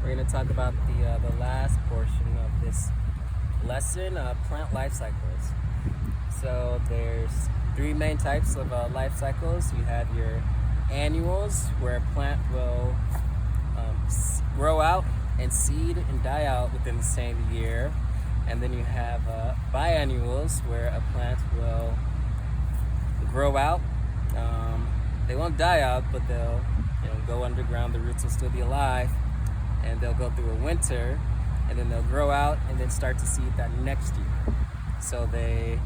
We're going to talk about the last portion of this lesson, plant life cycles. So there's three main types of life cycles. You have your annuals, where a plant will grow out and seed and die out within the same year. And then you have biannuals, where a plant will grow out. They won't die out, but they'll go underground. The roots will still be alive, and they'll go through a winter, and then they'll grow out and then start to seed that next year. So they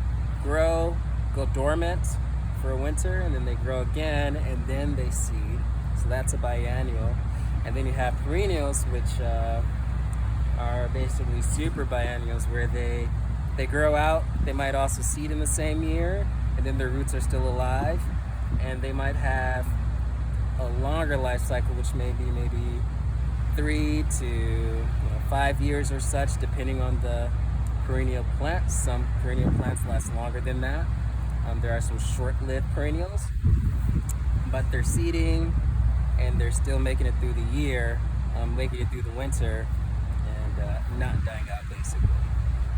grow, go dormant for a winter, and then they grow again, and then they seed. So that's a biennial. And then you have perennials, which are basically super biennials, where they grow out. They might also seed in the same year, and then their roots are still alive, and they might have a longer life cycle, which may be maybe 3 to 5 years or such, depending on the perennial plant. Some perennial plants last longer than that. There are some short-lived perennials, but they're seeding and they're still making it through the year, making it through the winter, and not dying out, basically.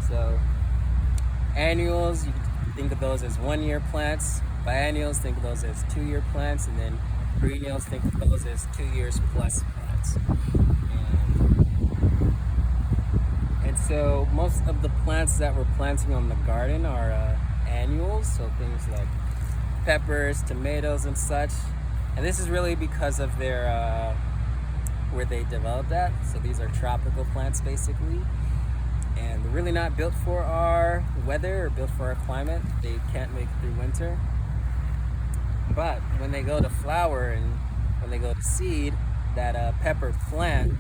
So annuals, you can think of those as 1-year plants. Biennials, think of those as 2-year plants, and then perennials, think of those as 2 years plus plants. And so most of the plants that we're planting on the garden are annuals, so things like peppers, tomatoes, and such. And this is really because of their where they developed at. So these are tropical plants, basically, and they're really not built for our weather or built for our climate. They can't make it through winter. But when they go to flower and when they go to seed, that pepper plant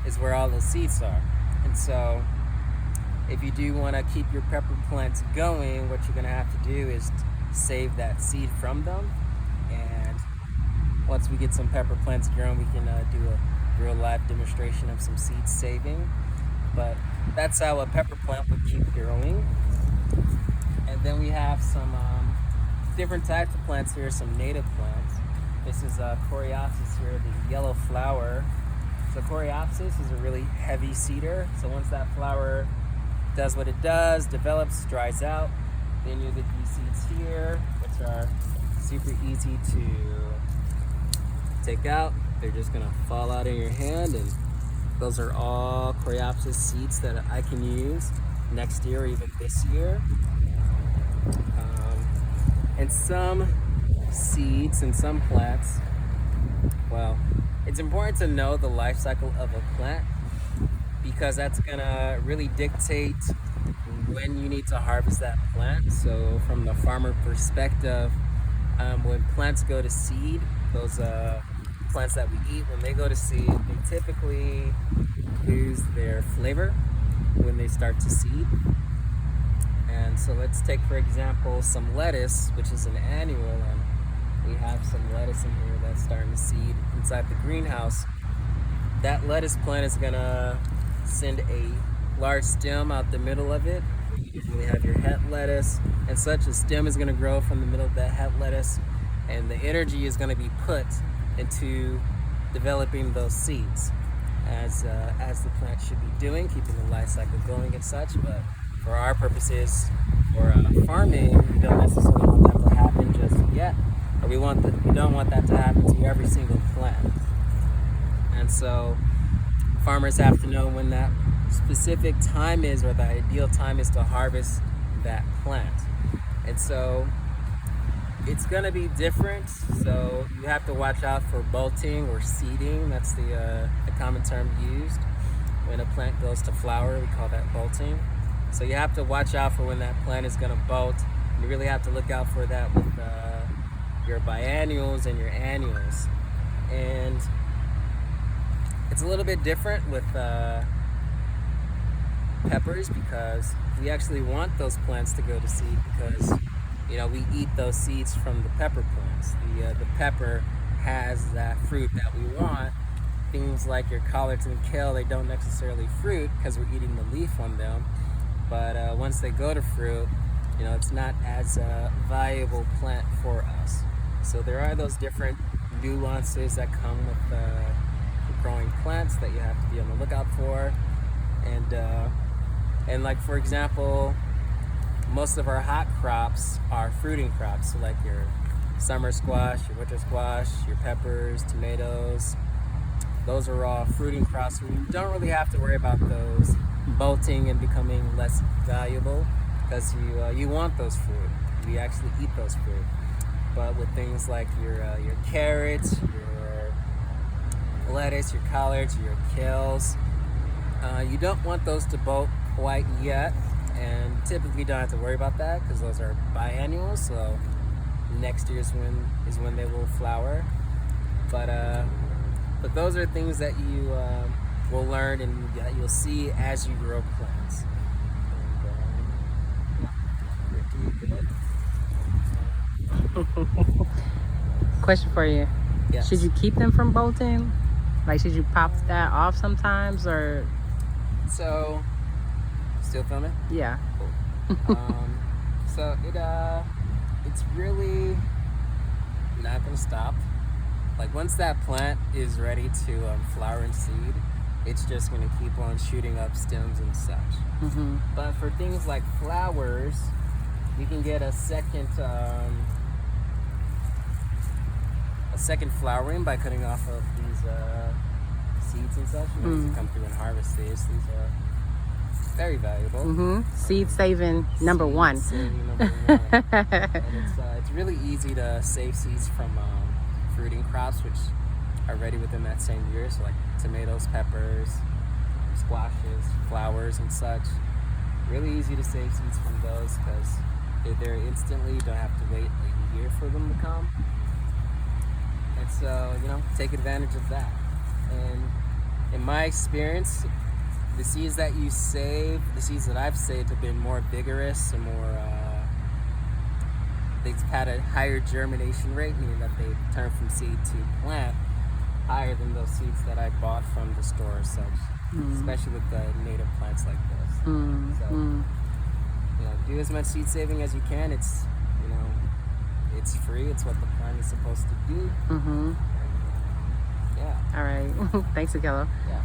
is where all the seeds are. And so if you do want to keep your pepper plants going, what you're going to have to do is save that seed from them. And once we get some pepper plants grown, we can do a real live demonstration of some seed saving. But that's how a pepper plant would keep growing. And then we have some different types of plants here, some native plants. This is Coreopsis here, the yellow flower. So Coreopsis is a really heavy seeder. So once that flower does what it does, develops, dries out, then you get these seeds here, which are super easy to take out. They're just gonna fall out in your hand, and those are all Coreopsis seeds that I can use next year or even this year. And some seeds and some plants, well, it's important to know the life cycle of a plant, because that's gonna really dictate when you need to harvest that plant. So from the farmer perspective, when plants go to seed, those plants that we eat, when they go to seed, they typically lose their flavor when they start to seed. And so let's take, for example, some lettuce, which is an annual, and we have some lettuce in here that's starting to seed inside the greenhouse. That lettuce plant is gonna send a large stem out the middle of it. You usually have your het lettuce and such. A stem is gonna grow from the middle of that het lettuce, and the energy is gonna be put into developing those seeds, as the plant should be doing, keeping the life cycle going and such. But for our purposes, for farming, we don't necessarily want that to happen just yet, or we don't want that to happen to every single plant. And so farmers have to know when that specific time is, or the ideal time is to harvest that plant. And so it's gonna be different. So you have to watch out for bolting or seeding. That's the common term used. When a plant goes to flower, we call that bolting. So you have to watch out for when that plant is going to bolt. You really have to look out for that with your biennials and your annuals. And it's a little bit different with peppers, because we actually want those plants to go to seed, because we eat those seeds from the pepper plants. The pepper has that fruit that we want. Things like your collards and kale, they don't necessarily fruit because we're eating the leaf on them. But once they go to fruit, it's not as a valuable plant for us. So there are those different nuances that come with growing plants that you have to be on the lookout for. And like for example, most of our hot crops are fruiting crops. So like your summer squash, your winter squash, your peppers, tomatoes. Those are all fruiting crops. We don't really have to worry about those bolting and becoming less valuable because you want those fruit. You actually eat those fruit. But with things like your carrots, your lettuce, your collards, your kales, you don't want those to bolt quite yet, and typically don't have to worry about that because those are biennials. So next year is when they will flower. But those are things that you will learn and that you'll see as you grow plants. Question for you. Yes. Should you keep them from bolting? Like, should you pop that off sometimes, or? So, still filming? Yeah. Cool. So it's really not gonna stop. Like once that plant is ready to flower and seed, it's just gonna keep on shooting up stems and such. Mm-hmm. But for things like flowers, you can get a second flowering by cutting off of these seeds and such. You know, as you come through and harvest these are very valuable. Mm-hmm. Seed saving number one. Saving number one. And it's really easy to save seeds from fruiting crops, which are ready within that same year. So like tomatoes, peppers, squashes, flowers, and such. Really easy to save seeds from those because they're there instantly. You don't have to wait like a year for them to come. And so, take advantage of that. And in my experience, the seeds that you save, the seeds that I've saved have been more vigorous and more, they've had a higher germination rate, meaning that they turn from seed to plant higher than those seeds that I bought from the store or such, especially with the native plants like this. So, do as much seed saving as you can. It's, it's free. It's what the plant is supposed to do. Mm-hmm. And, yeah. All right. Thanks, Akelo. Yeah.